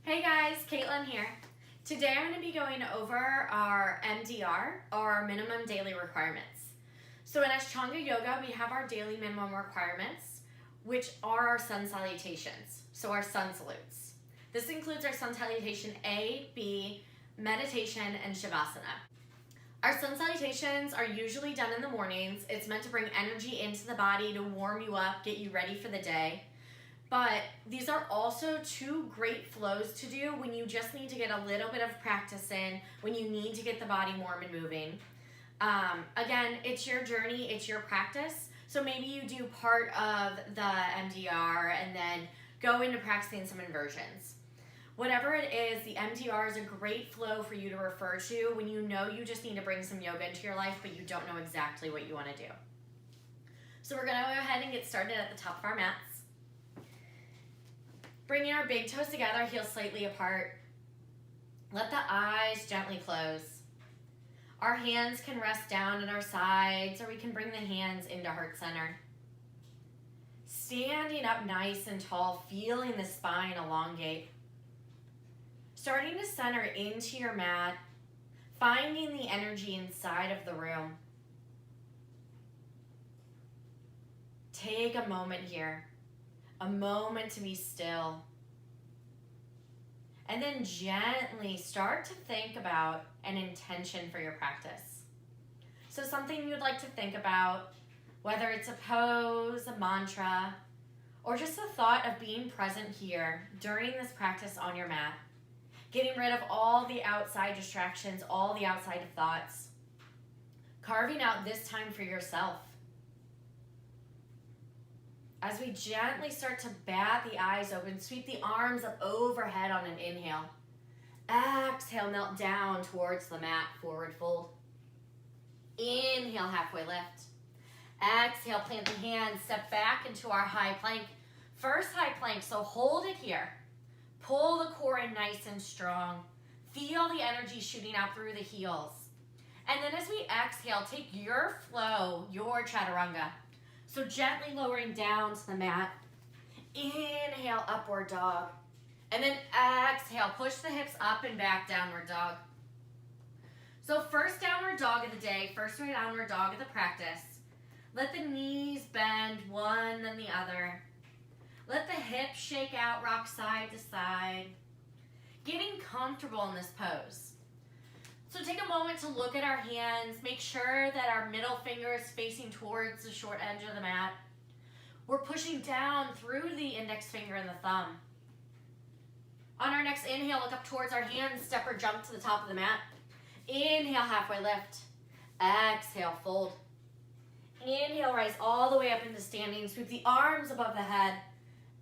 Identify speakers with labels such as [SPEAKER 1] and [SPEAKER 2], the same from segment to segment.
[SPEAKER 1] Hey guys, Caitlin here. Today I'm going to be going over our MDR, or our minimum daily requirements. So in Ashtanga Yoga, we have our daily minimum requirements, which are our sun salutations, so our sun salutes. This includes our sun salutation A, B, meditation, and Savasana. Our sun salutations are usually done in the mornings. It's meant to bring energy into the body to warm you up, get you ready for the day. But these are also two great flows to do when you just need to get a little bit of practice in, when you need to get the body warm and moving. Again, it's your journey, it's your practice. So maybe you do part of the MDR and then go into practicing some inversions. Whatever it is, the MDR is a great flow for you to refer to when you know you just need to bring some yoga into your life, but you don't know exactly what you want to do. So we're going to go ahead and get started at the top of our mats. Bringing our big toes together, heels slightly apart. Let the eyes gently close. Our hands can rest down at our sides, or we can bring the hands into heart center. Standing up nice and tall, feeling the spine elongate. Starting to center into your mat, finding the energy inside of the room. Take a moment here. A moment to be still. And then gently start to think about an intention for your practice. So something you'd like to think about, whether it's a pose, a mantra, or just a thought of being present here during this practice on your mat. Getting rid of all the outside distractions, all the outside thoughts. Carving out this time for yourself. As we gently start to bat the eyes open, sweep the arms up overhead on an inhale. Exhale, melt down towards the mat, forward fold. Inhale, halfway lift. Exhale, plant the hands, step back into our high plank. First high plank, so hold it here. Pull the core in nice and strong. Feel the energy shooting out through the heels. And then as we exhale, take your flow, your chaturanga. So gently lowering down to the mat. Inhale, upward dog. And then exhale, push the hips up and back, downward dog. So first downward dog of the day, first downward dog of the practice. Let the knees bend one then the other. Let the hips shake out, rock side to side. Getting comfortable in this pose. So take a moment to look at our hands. Make sure that our middle finger is facing towards the short edge of the mat. We're pushing down through the index finger and the thumb. On our next inhale, look up towards our hands. Step or jump to the top of the mat. Inhale, halfway lift. Exhale, fold. Inhale, rise all the way up into standing. Sweep the arms above the head.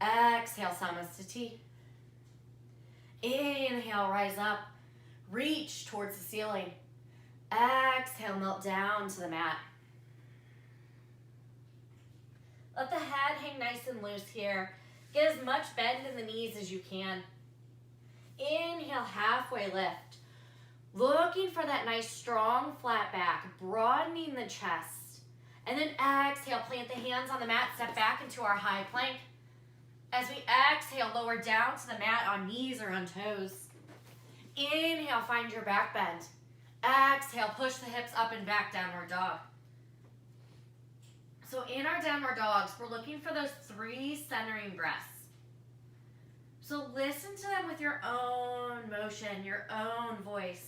[SPEAKER 1] Exhale, Samasthiti. Inhale, rise up. Reach towards the ceiling. Exhale, melt down to the mat. Let the head hang nice and loose here. Get as much bend in the knees as you can. Inhale, halfway lift. Looking for that nice strong flat back, broadening the chest. And then exhale, plant the hands on the mat, step back into our high plank. As we exhale, lower down to the mat on knees or on toes. Inhale, find your back bend. Exhale, push the hips up and back, downward dog. So in our downward dogs, we're looking for those 3 centering breaths. So listen to them with your own motion, your own voice.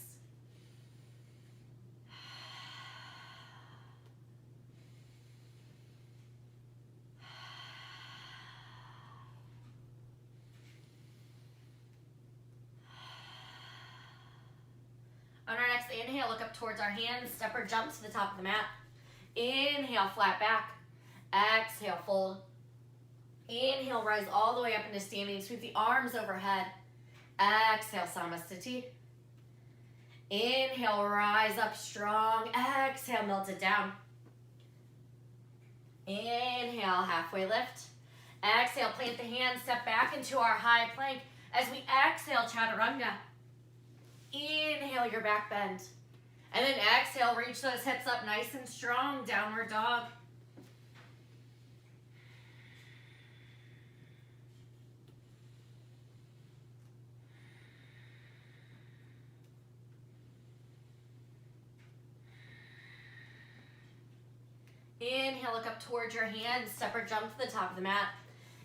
[SPEAKER 1] On our next inhale, look up towards our hands, step or jump to the top of the mat. Inhale, flat back. Exhale, fold. Inhale, rise all the way up into standing. Sweep the arms overhead. Exhale, Samasthiti. Inhale, rise up strong. Exhale, melt it down. Inhale, halfway lift. Exhale, plant the hands, step back into our high plank. As we exhale, chaturanga. Inhale, your back bend. And then exhale, reach those hips up nice and strong, downward dog. Inhale, look up towards your hands, step or jump to the top of the mat.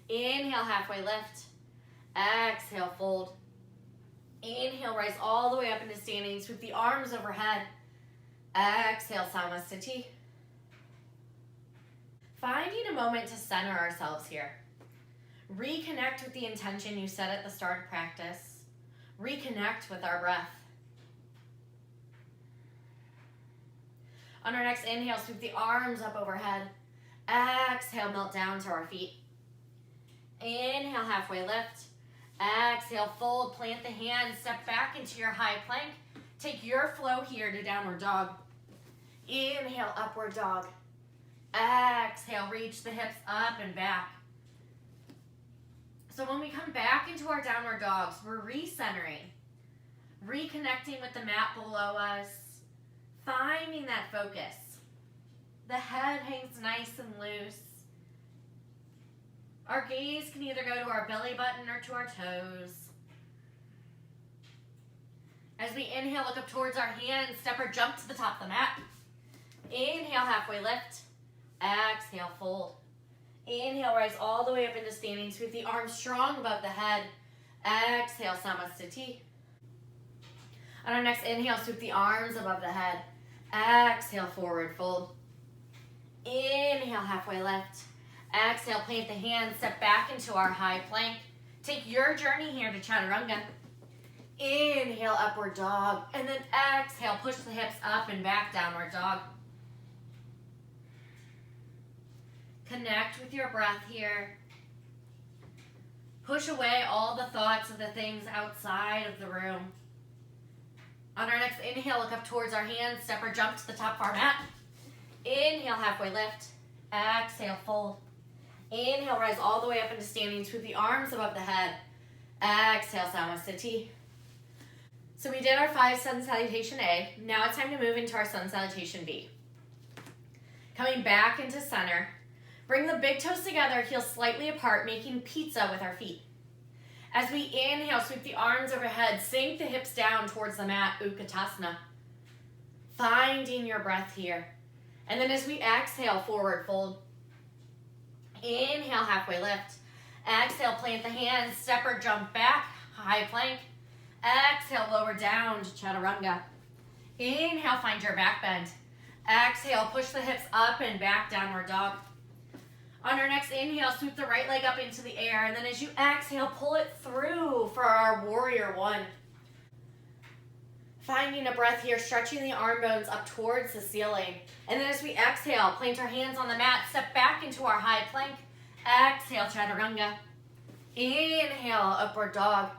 [SPEAKER 1] Inhale, halfway lift. Exhale, fold. Inhale, rise all the way up into standing. Sweep the arms overhead. Exhale, Samasthiti. Finding a moment to center ourselves here. Reconnect with the intention you set at the start of practice. Reconnect with our breath. On our next inhale, sweep the arms up overhead. Exhale, melt down to our feet. Inhale, halfway lift. Exhale, fold, plant the hands, step back into your high plank. Take your flow here to downward dog. Inhale, upward dog. Exhale, reach the hips up and back. So when we come back into our downward dogs, we're recentering, reconnecting with the mat below us, finding that focus. The head hangs nice and loose. Our gaze can either go to our belly button or to our toes. As we inhale, look up towards our hands, step or jump to the top of the mat. Inhale, halfway lift. Exhale, fold. Inhale, rise all the way up into standing. Sweep the arms strong above the head. Exhale, Samasthiti. On our next inhale, sweep the arms above the head. Exhale, forward fold. Inhale, halfway lift. Exhale, plant the hands, step back into our high plank. Take your journey here to Chaturanga. Inhale, upward dog. And then exhale, push the hips up and back, downward dog. Connect with your breath here. Push away all the thoughts of the things outside of the room. On our next inhale, look up towards our hands, step or jump to the top of our mat. Inhale, halfway lift. Exhale, fold. Inhale, rise all the way up into standing. Sweep the arms above the head. Exhale, Samasthiti. So we did our 5 sun salutation A. Now it's time to move into our sun salutation B. Coming back into center. Bring the big toes together, heels slightly apart, making pizza with our feet. As we inhale, sweep the arms overhead, sink the hips down towards the mat, Utkatasana. Finding your breath here. And then as we exhale, forward fold. Inhale, halfway lift. Exhale, plant the hands, step or jump back, high plank. Exhale, lower down to Chaturanga. Inhale, find your back bend. Exhale, push the hips up and back, downward dog. On our next inhale, sweep the right leg up into the air, and then as you exhale, pull it through for our warrior one. Finding a breath here, stretching the arm bones up towards the ceiling. And then as we exhale, plant our hands on the mat, step back into our high plank. Exhale, Chaturanga. Inhale, upward dog.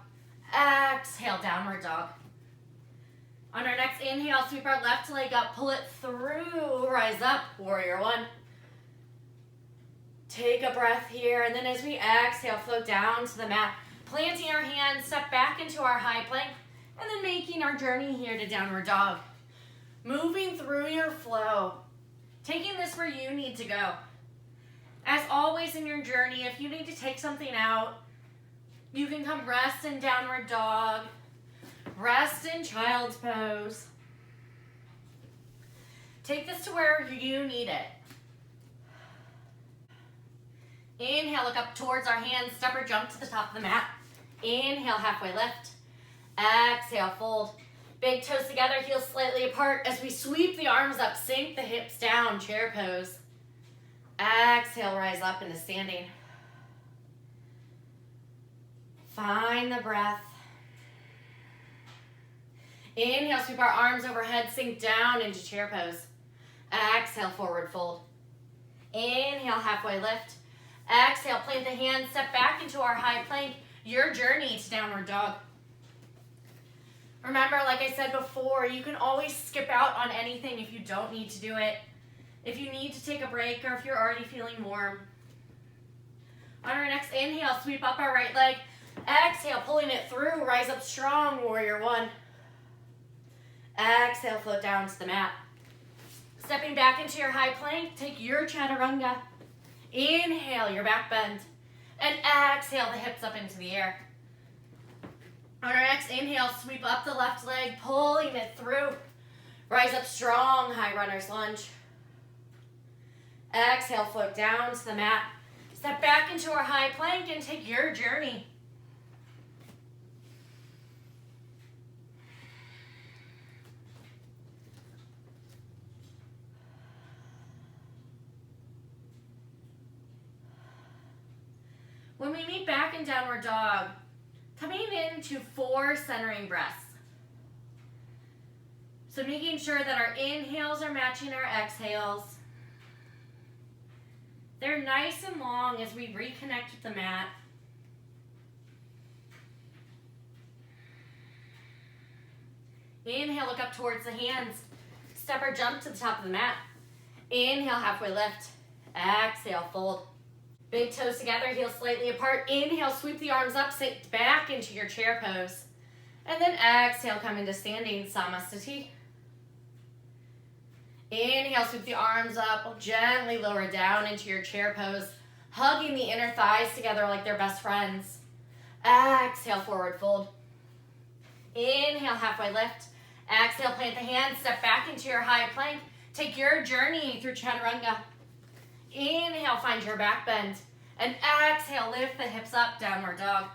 [SPEAKER 1] Exhale, downward dog. On our next inhale, sweep our left leg up, pull it through, rise up, warrior one. Take a breath here, and then as we exhale, float down to the mat, planting our hands, step back into our high plank, and then making our journey here to downward dog. Moving through your flow, taking this where you need to go. As always in your journey, if you need to take something out, you can come rest in downward dog, rest in child's pose. Take this to where you need it. Inhale, look up towards our hands, step or jump to the top of the mat. Inhale, halfway lift. Exhale, fold. Big toes together, heels slightly apart. As we sweep the arms up, sink the hips down, chair pose. Exhale, rise up into standing. Find the breath. Inhale, sweep our arms overhead, sink down into chair pose. Exhale, forward fold. Inhale, halfway lift. Exhale, plant the hands, step back into our high plank. Your journey to downward dog. Remember, like I said before, you can always skip out on anything if you don't need to do it. If you need to take a break or if you're already feeling warm. On our next inhale, sweep up our right leg. Exhale, pulling it through, rise up strong, warrior one. Exhale, float down to the mat. Stepping back into your high plank, take your Chaturanga. Inhale, your back bend. And exhale, the hips up into the air. On our next inhale, sweep up the left leg, pulling it through. Rise up strong, high runner's lunge. Exhale, float down to the mat. Step back into our high plank and take your journey. When we meet back in downward dog, coming into 4 centering breaths. So making sure that our inhales are matching our exhales. They're nice and long as we reconnect with the mat. Inhale, look up towards the hands. Step or jump to the top of the mat. Inhale, halfway lift. Exhale, fold. Big toes together, heels slightly apart. Inhale, sweep the arms up, sit back into your chair pose. And then exhale, come into standing Samasthiti. Inhale, sweep the arms up, gently lower down into your chair pose, hugging the inner thighs together like they're best friends. Exhale, forward fold. Inhale, halfway lift. Exhale, plant the hands, step back into your high plank. Take your journey through Chaturanga. Inhale, find your back bend. And exhale, lift the hips up, downward dog.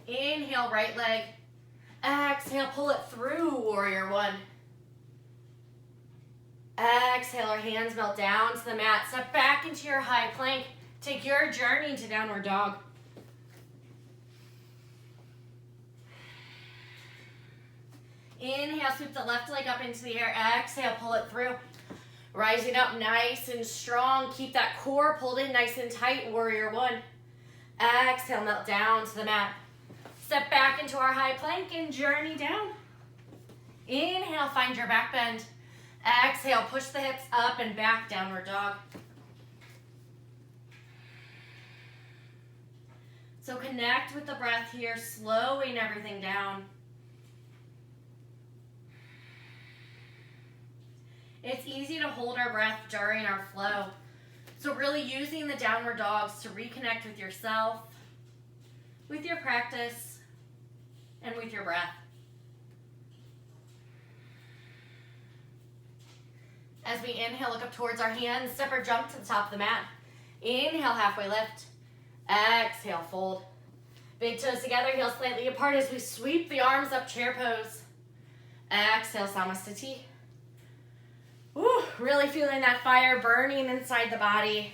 [SPEAKER 1] Inhale, right leg. Exhale, pull it through, warrior one. Exhale, our hands melt down to the mat. Step back into your high plank. Take your journey to downward dog. Inhale, sweep the left leg up into the air. Exhale, pull it through. Rising up nice and strong. Keep that core pulled in nice and tight, warrior one. Exhale, melt down to the mat. Step back into our high plank and journey down. Inhale, find your back bend. Exhale, push the hips up and back, downward dog. So connect with the breath here, slowing everything down. It's easy to hold our breath during our flow. So really using the downward dogs to reconnect with yourself, with your practice, and with your breath. As we inhale, look up towards our hands, step or jump to the top of the mat. Inhale, halfway lift. Exhale, fold. Big toes together, heels slightly apart as we sweep the arms up, chair pose. Exhale, Samasthiti. Woo, really feeling that fire burning inside the body.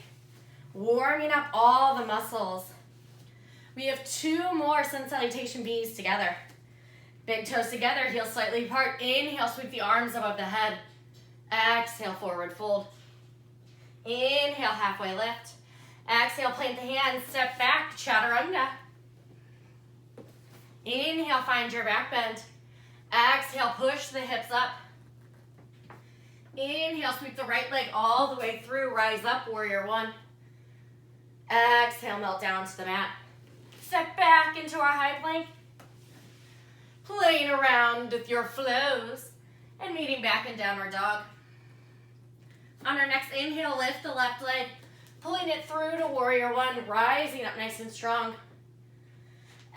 [SPEAKER 1] Warming up all the muscles. We have 2 more sun salutation B's together. Big toes together, heels slightly apart. Inhale, sweep the arms above the head. Exhale, forward fold. Inhale, halfway lift. Exhale, plant the hands, step back, Chaturanga. Inhale, find your back bend. Exhale, push the hips up. Inhale, sweep the right leg all the way through, rise up, warrior one. Exhale, melt down to the mat. Step back into our high plank. Playing around with your flows and meeting back in downward dog. On our next inhale, lift the left leg, pulling it through to warrior one, rising up nice and strong.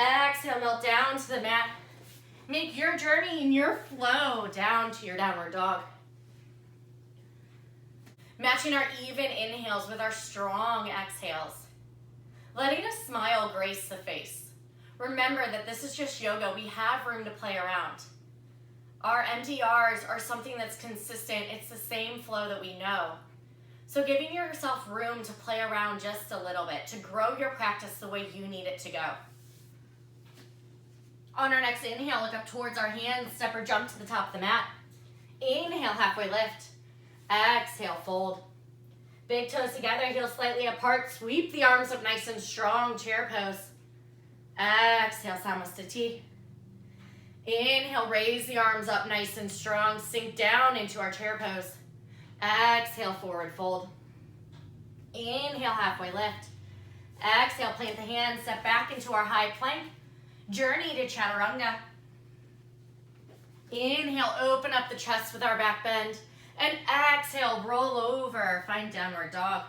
[SPEAKER 1] Exhale, melt down to the mat. Make your journey and your flow down to your downward dog. Matching our even inhales with our strong exhales. Letting a smile grace the face. Remember that this is just yoga. We have room to play around. Our MDRs are something that's consistent. It's the same flow that we know. So giving yourself room to play around just a little bit, to grow your practice the way you need it to go. On our next inhale, look up towards our hands, step or jump to the top of the mat. Inhale, halfway lift. Exhale, fold. Big toes together, heels slightly apart. Sweep the arms up nice and strong, chair pose. Exhale, Samasthiti. Inhale, raise the arms up nice and strong. Sink down into our chair pose. Exhale, forward fold. Inhale, halfway lift. Exhale, plant the hands, step back into our high plank. Journey to Chaturanga. Inhale, open up the chest with our back bend. And exhale, roll over, find downward dog.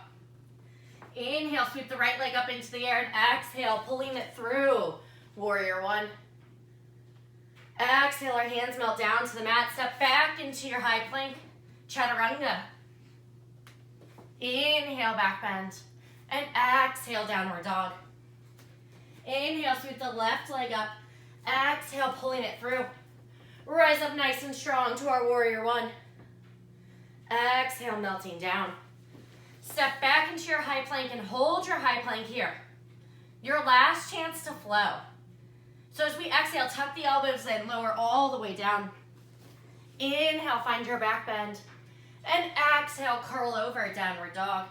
[SPEAKER 1] Inhale, sweep the right leg up into the air, and exhale, pulling it through, warrior one. Exhale, our hands melt down to the mat, step back into your high plank, Chaturanga. Inhale, back bend. And exhale, downward dog. Inhale, sweep the left leg up. Exhale, pulling it through. Rise up nice and strong to our warrior one. Exhale, melting down. Step back into your high plank and hold your high plank here. Your last chance to flow. So as we exhale, tuck the elbows in, lower all the way down. Inhale, find your back bend. And exhale, curl over, downward dog.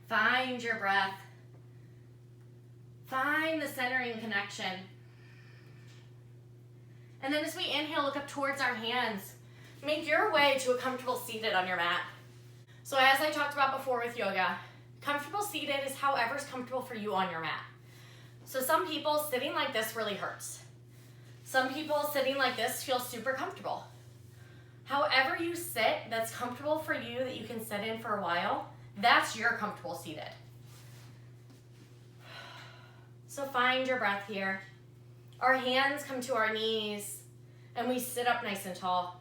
[SPEAKER 1] Find your breath. Find the centering connection. And then as we inhale, look up towards our hands. Make your way to a comfortable seated on your mat. So as I talked about before with yoga, comfortable seated is however's comfortable for you on your mat. So some people sitting like this really hurts. Some people sitting like this feel super comfortable. However you sit that's comfortable for you, that you can sit in for a while, that's your comfortable seated. So find your breath here. Our hands come to our knees and we sit up nice and tall.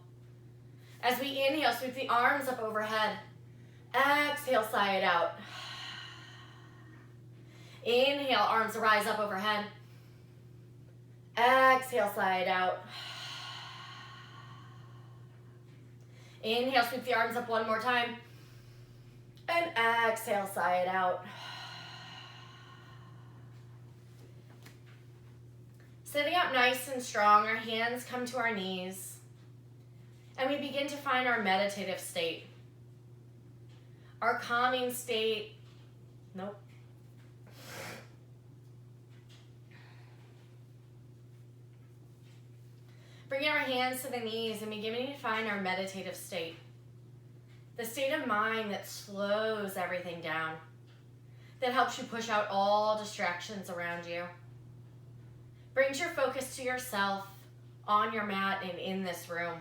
[SPEAKER 1] As we inhale, sweep the arms up overhead. Exhale, sigh it out. Inhale, arms rise up overhead. Exhale, sigh it out. Inhale, sweep the arms up one more time. And exhale, sigh it out. Sitting up nice and strong, our hands come to our knees. And we begin to find our meditative state. Our calming state. Nope. Bringing our hands to the knees and beginning to find our meditative state. The state of mind that slows everything down. That helps you push out all distractions around you. Brings your focus to yourself, on your mat, and in this room.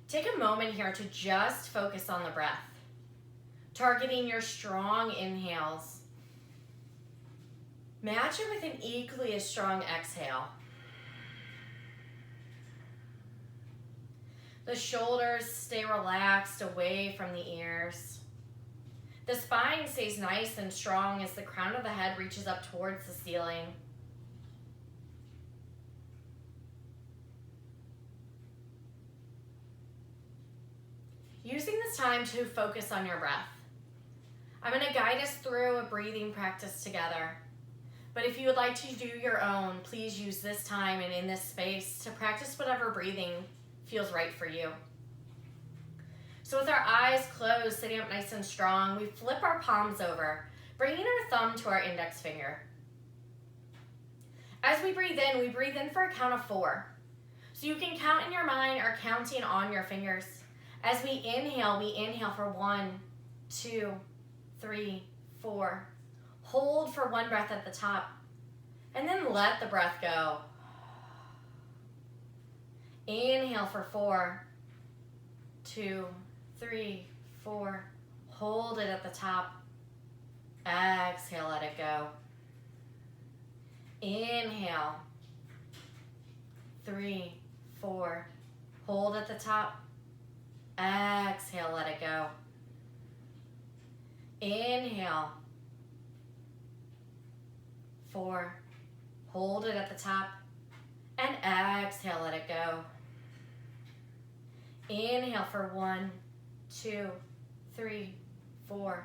[SPEAKER 1] Take a moment here to just focus on the breath, targeting your strong inhales. Match it with an equally as strong exhale. The shoulders stay relaxed away from the ears. The spine stays nice and strong as the crown of the head reaches up towards the ceiling. Using this time to focus on your breath. I'm going to guide us through a breathing practice together. But if you would like to do your own, please use this time and in this space to practice whatever breathing feels right for you. So with our eyes closed, sitting up nice and strong, we flip our palms over, bringing our thumb to our index finger. As we breathe in for a count of 4. So you can count in your mind or counting on your fingers. As we inhale for 1, 2, 3, 4. Hold for 1 breath at the top, and then let the breath go. Inhale for 4, 2, 3, 4. Hold it at the top. Exhale, let it go. Inhale. 3, 4. Hold at the top. Exhale, let it go. Inhale. 4. Hold it at the top. And exhale, let it go. Inhale for 1, 2, 3, 4.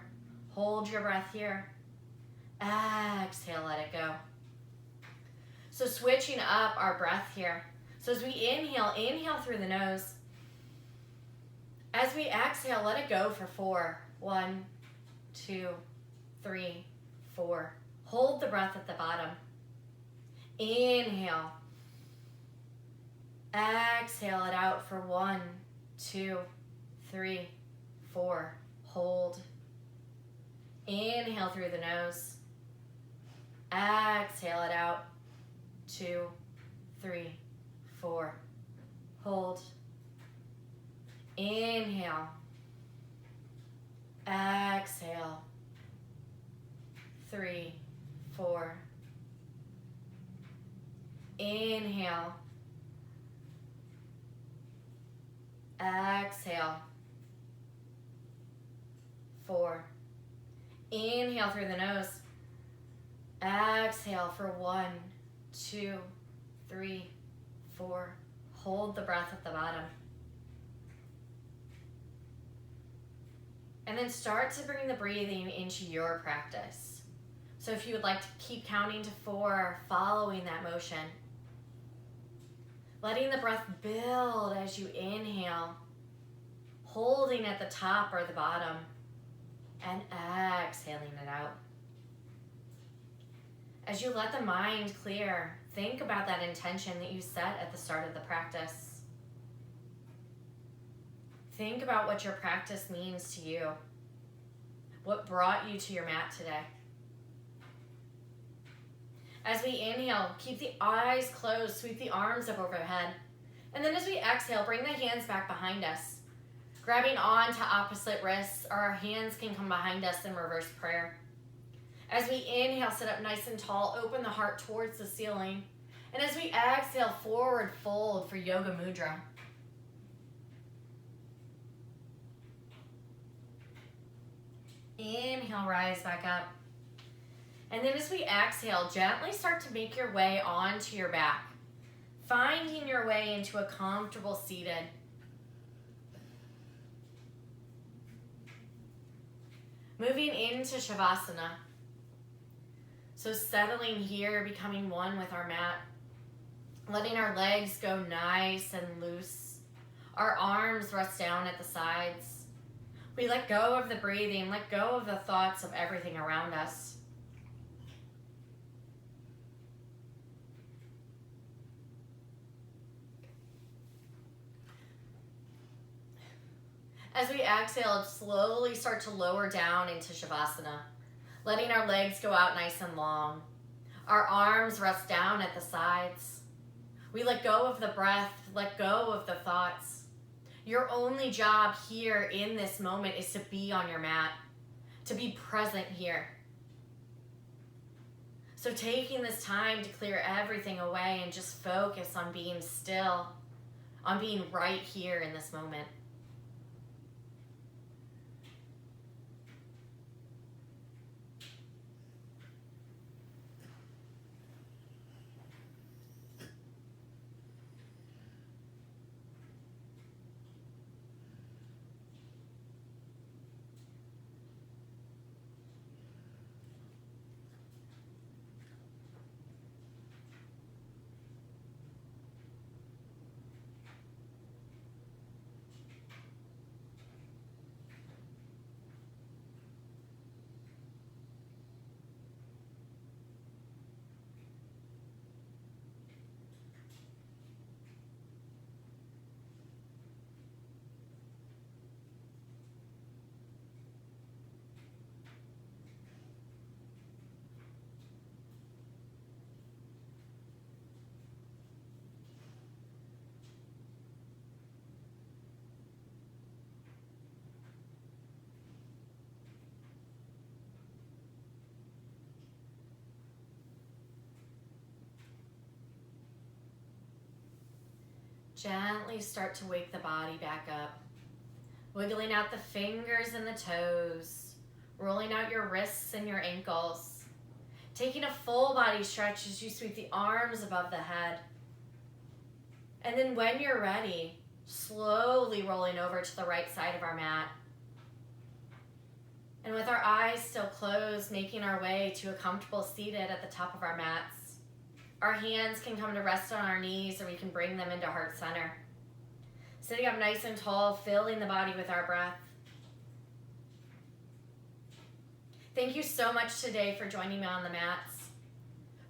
[SPEAKER 1] Hold your breath here. Exhale, let it go. So switching up our breath here. So as we inhale through the nose. As we exhale, let it go for 4. 1, 2, 3, 4. Hold the breath at the bottom. Inhale. Exhale it out for 1, 2, 3, 4. Hold. Inhale through the nose. Exhale it out. 2, 3, 4. Hold. Inhale. Exhale. 3, 4. Inhale. Exhale. 4. Inhale through the nose. Exhale for 1, 2, 3, 4. Hold the breath at the bottom. And then start to bring the breathing into your practice. So if you would like to keep counting to 4, following that motion. Letting the breath build as you inhale. Holding at the top or the bottom. And exhaling it out. As you let the mind clear, think about that intention that you set at the start of the practice. Think about what your practice means to you. What brought you to your mat today? As we inhale, keep the eyes closed, sweep the arms up overhead. And then as we exhale, bring the hands back behind us. Grabbing on to opposite wrists, or our hands can come behind us in reverse prayer. As we inhale, sit up nice and tall, open the heart towards the ceiling. And as we exhale, forward fold for Yoga Mudra. Inhale, rise back up. And then as we exhale, gently start to make your way onto your back, finding your way into a comfortable seated. Moving into Savasana. So settling here, becoming one with our mat. Letting our legs go nice and loose. Our arms rest down at the sides. We let go of the breathing, let go of the thoughts of everything around us. As we exhale, slowly start to lower down into Savasana, letting our legs go out nice and long. Our arms rest down at the sides. We let go of the breath, let go of the thoughts. Your only job here in this moment is to be on your mat, to be present here. So taking this time to clear everything away and just focus on being still, on being right here in this moment. Gently start to wake the body back up. Wiggling out the fingers and the toes. Rolling out your wrists and your ankles. Taking a full body stretch as you sweep the arms above the head. And then when you're ready, slowly rolling over to the right side of our mat. And with our eyes still closed, making our way to a comfortable seated at the top of our mats. Our hands can come to rest on our knees, or we can bring them into heart center. Sitting up nice and tall, filling the body with our breath. Thank you so much today for joining me on the mats,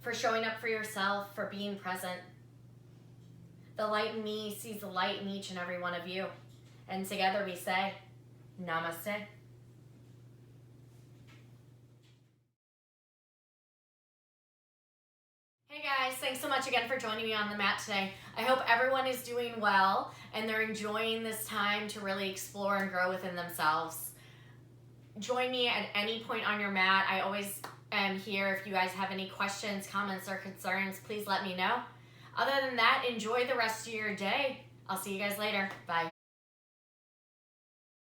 [SPEAKER 1] for showing up for yourself, for being present. The light in me sees the light in each and every one of you. And together we say, Namaste. Hey guys, thanks so much again for joining me on the mat today. I hope everyone is doing well and they're enjoying this time to really explore and grow within themselves. Join me at any point on your mat. I always am here. If you guys have any questions, comments, or concerns, please let me know. Other than that, enjoy the rest of your day. I'll see you guys later. Bye.